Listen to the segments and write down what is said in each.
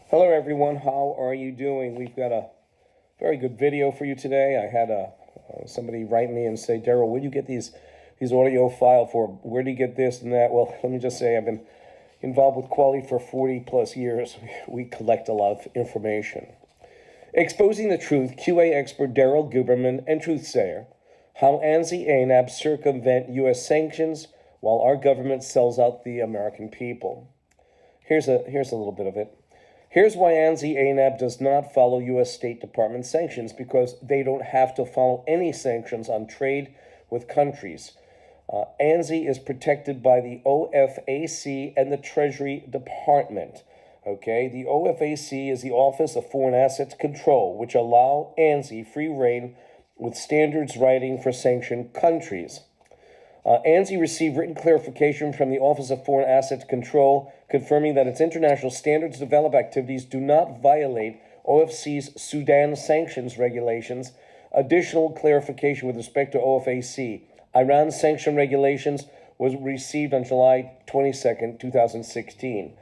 Hello everyone, how are you doing? We've got a very good video for you today. I had somebody write me and say, Daryl, where do you get these audio file for? Where do you get this and that? Well, let me just say I've been involved with quality for 40 plus years. We collect a lot of information. Exposing the Truth, QA expert Daryl Guberman and Truthsayer, how ANSI ANAB circumvent U.S. sanctions while our government sells out the American people. Here's a little bit of it. Here's why ANSI ANAB does not follow U.S. State Department sanctions, because they don't have to follow any sanctions on trade with countries. ANSI is protected by the OFAC and the Treasury Department. Okay, the OFAC is the Office of Foreign Assets Control, which allow ANSI free rein with standards writing for sanctioned countries. ANSI received written clarification from the Office of Foreign Assets Control, confirming that its international standards development activities do not violate OFAC's Sudan sanctions regulations. Additional clarification with respect to OFAC. Iran sanction regulations was received on July 22, 2016.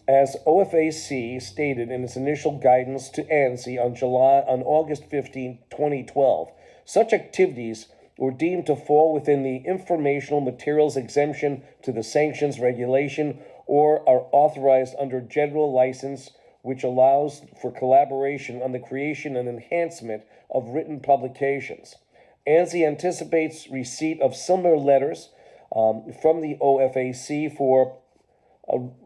As OFAC stated in its initial guidance to ANSI on August 15, 2012, such activities were deemed to fall within the informational materials exemption to the sanctions regulation or are authorized under general license, which allows for collaboration on the creation and enhancement of written publications. ANSI anticipates receipt of similar letters from the OFAC for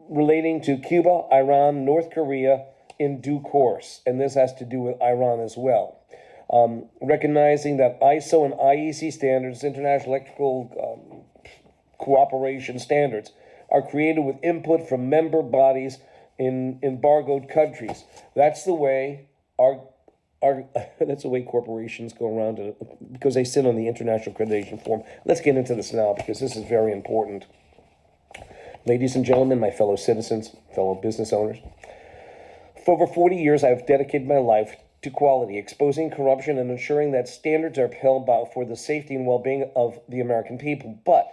relating to Cuba, Iran, North Korea in due course, and this has to do with Iran as well. Recognizing that ISO and IEC standards, International Electrical Cooperation Standards, are created with input from member bodies in embargoed countries. That's the way that's the way corporations go around it, because they sit on the International Accreditation Form. Let's get into this now, because this is very important. Ladies and gentlemen, my fellow citizens, fellow business owners, for over 40 years I have dedicated my life to quality, exposing corruption and ensuring that standards are upheld for the safety and well-being of the American people. But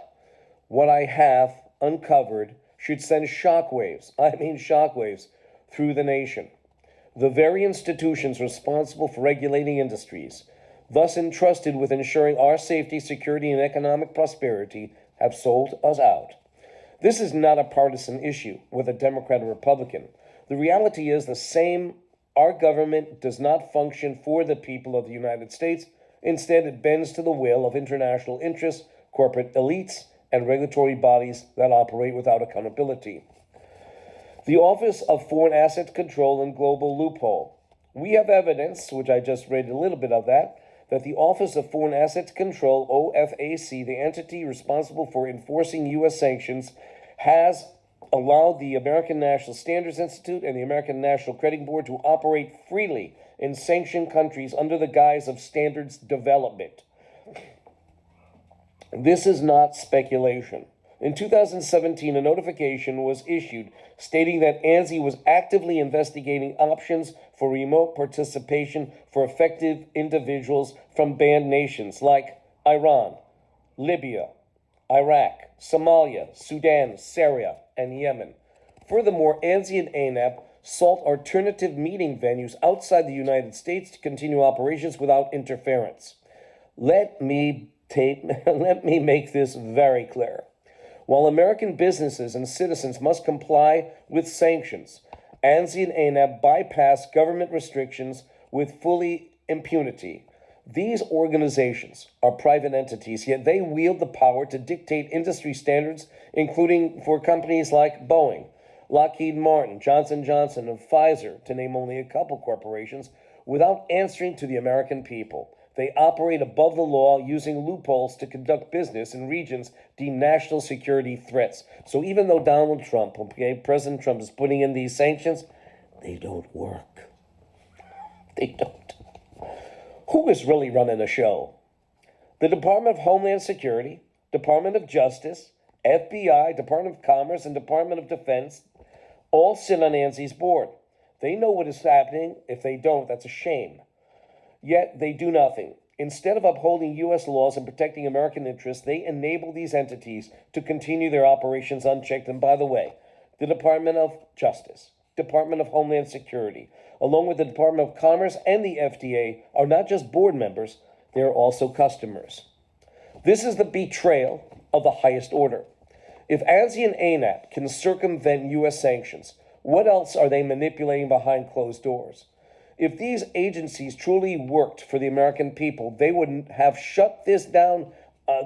what I have uncovered should send shockwaves, through the nation. The very institutions responsible for regulating industries, thus entrusted with ensuring our safety, security, and economic prosperity, have sold us out. This is not a partisan issue with a Democrat or Republican. The reality is the same. Our government does not function for the people of the United States. Instead, it bends to the will of international interests, corporate elites, and regulatory bodies that operate without accountability. The Office of Foreign Assets Control and Global Loophole. We have evidence, which I just read a little bit of that the Office of Foreign Assets Control, OFAC, the entity responsible for enforcing U.S. sanctions, has allowed the American National Standards Institute and the American National Crediting Board to operate freely in sanctioned countries under the guise of standards development. This is not speculation. In 2017, a notification was issued stating that ANSI was actively investigating options for remote participation for affected individuals from banned nations like Iran, Libya, Iraq, Somalia, Sudan, Syria, and Yemen. Furthermore, ANSI and ANAB sought alternative meeting venues outside the United States to continue operations without interference. Let me make this very clear. While American businesses and citizens must comply with sanctions, ANSI and ANAB bypass government restrictions with fully impunity. These organizations are private entities, yet they wield the power to dictate industry standards, including for companies like Boeing, Lockheed Martin, Johnson & Johnson, and Pfizer, to name only a couple corporations, without answering to the American people. They operate above the law, using loopholes to conduct business in regions deemed national security threats. So even though President Trump is putting in these sanctions, they don't work. They don't. Who is really running the show? The Department of Homeland Security, Department of Justice, FBI, Department of Commerce, and Department of Defense all sit on ANSI's board. They know what is happening. If they don't, that's a shame. Yet they do nothing. Instead of upholding U.S. laws and protecting American interests, they enable these entities to continue their operations unchecked. And by the way, the Department of Justice, Department of Homeland Security, along with the Department of Commerce and the FDA, are not just board members, they are also customers. This is the betrayal of the highest order. If ANSI and ANAB can circumvent U.S. sanctions, what else are they manipulating behind closed doors? If these agencies truly worked for the American people, they wouldn't have shut this down,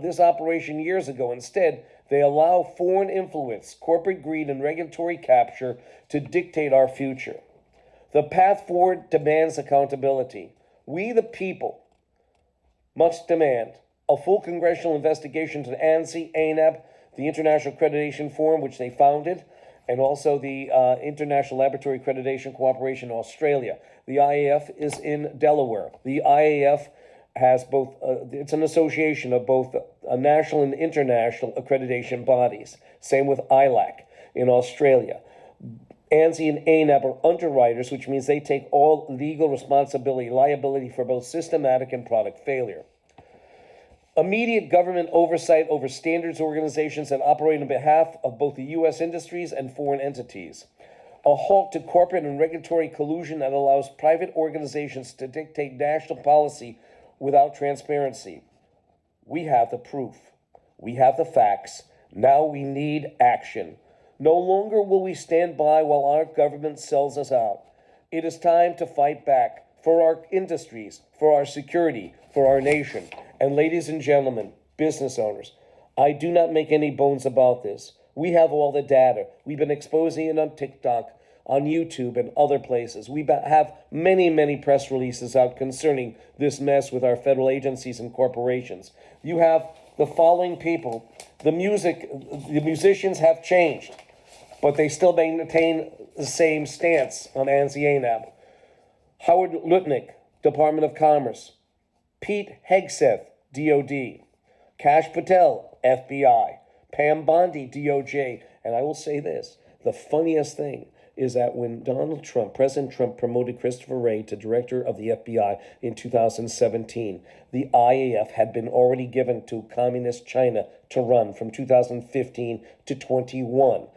this operation years ago. Instead, they allow foreign influence, corporate greed, and regulatory capture to dictate our future. The path forward demands accountability. We, the people, must demand a full congressional investigation to ANSI, ANAB, the International Accreditation Forum, which they founded, and also the International Laboratory Accreditation Cooperation in Australia. The IAF is in Delaware. The IAF has both, it's an association of both national and international accreditation bodies. Same with ILAC in Australia. ANSI and ANAB are underwriters, which means they take all legal responsibility, liability for both systematic and product failure. Immediate government oversight over standards organizations that operate on behalf of both the U.S. industries and foreign entities. A halt to corporate and regulatory collusion that allows private organizations to dictate national policy without transparency. We have the proof. We have the facts. Now we need action. No longer will we stand by while our government sells us out. It is time to fight back for our industries, for our security, for our nation. And ladies and gentlemen, business owners, I do not make any bones about this. We have all the data. We've been exposing it on TikTok, on YouTube, and other places. We have many, many press releases out concerning this mess with our federal agencies and corporations. You have the following people. The musicians have changed, but they still maintain the same stance on ANSI ANAB. Howard Lutnick, Department of Commerce. Pete Hegseth, DOD. Kash Patel, FBI. Pam Bondi, DOJ. And I will say this, the funniest thing is that when President Trump promoted Christopher Wray to director of the FBI in 2017, the IAF had been already given to Communist China to run from 2015 to 21.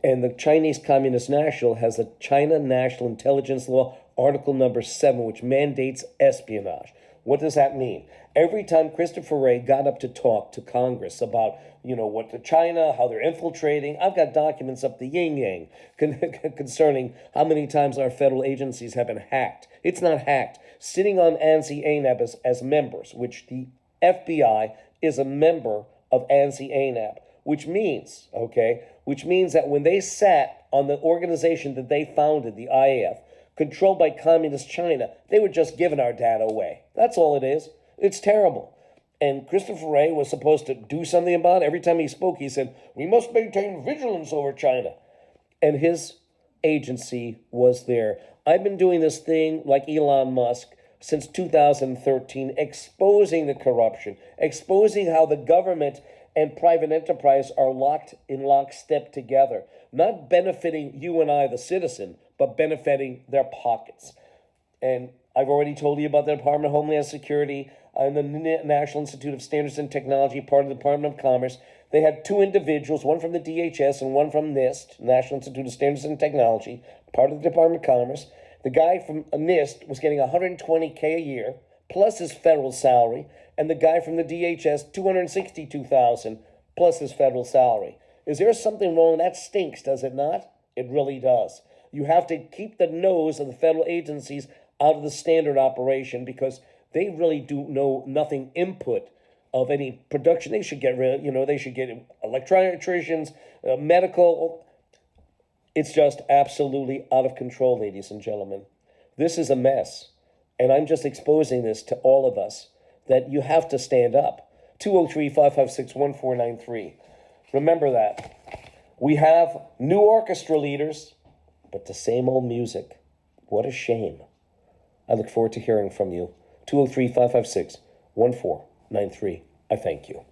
And the Chinese Communist National has the China National Intelligence Law, Article number 7, which mandates espionage. What does that mean? Every time Christopher Wray got up to talk to Congress about, what to China, how they're infiltrating, I've got documents up the yin-yang concerning how many times our federal agencies have been hacked. It's not hacked. Sitting on ANSI ANAB as members, which the FBI is a member of ANSI ANAB, which means that when they sat on the organization that they founded, the IAF, controlled by Communist China, they were just giving our data away. That's all it is. It's terrible. And Christopher Wray was supposed to do something about it. Every time he spoke, he said, we must maintain vigilance over China. And his agency was there. I've been doing this thing like Elon Musk since 2013, exposing the corruption, exposing how the government and private enterprise are locked in lockstep together, not benefiting you and I, the citizen, but benefiting their pockets. And I've already told you about the Department of Homeland Security and the National Institute of Standards and Technology, part of the Department of Commerce. They had two individuals, one from the DHS and one from NIST, National Institute of Standards and Technology, part of the Department of Commerce. The guy from NIST was getting $120K a year, plus his federal salary, and the guy from the DHS, $262,000, plus his federal salary. Is there something wrong? That stinks, does it not? It really does. You have to keep the nose of the federal agencies out of the standard operation because they really do know nothing input of any production. They should get rid of, they should get electricians, medical. It's just absolutely out of control, ladies and gentlemen. This is a mess. And I'm just exposing this to all of us that you have to stand up. 203-556-1493. Remember that. We have new orchestra leaders, but the same old music. What a shame. I look forward to hearing from you. 203-556-1493. I thank you.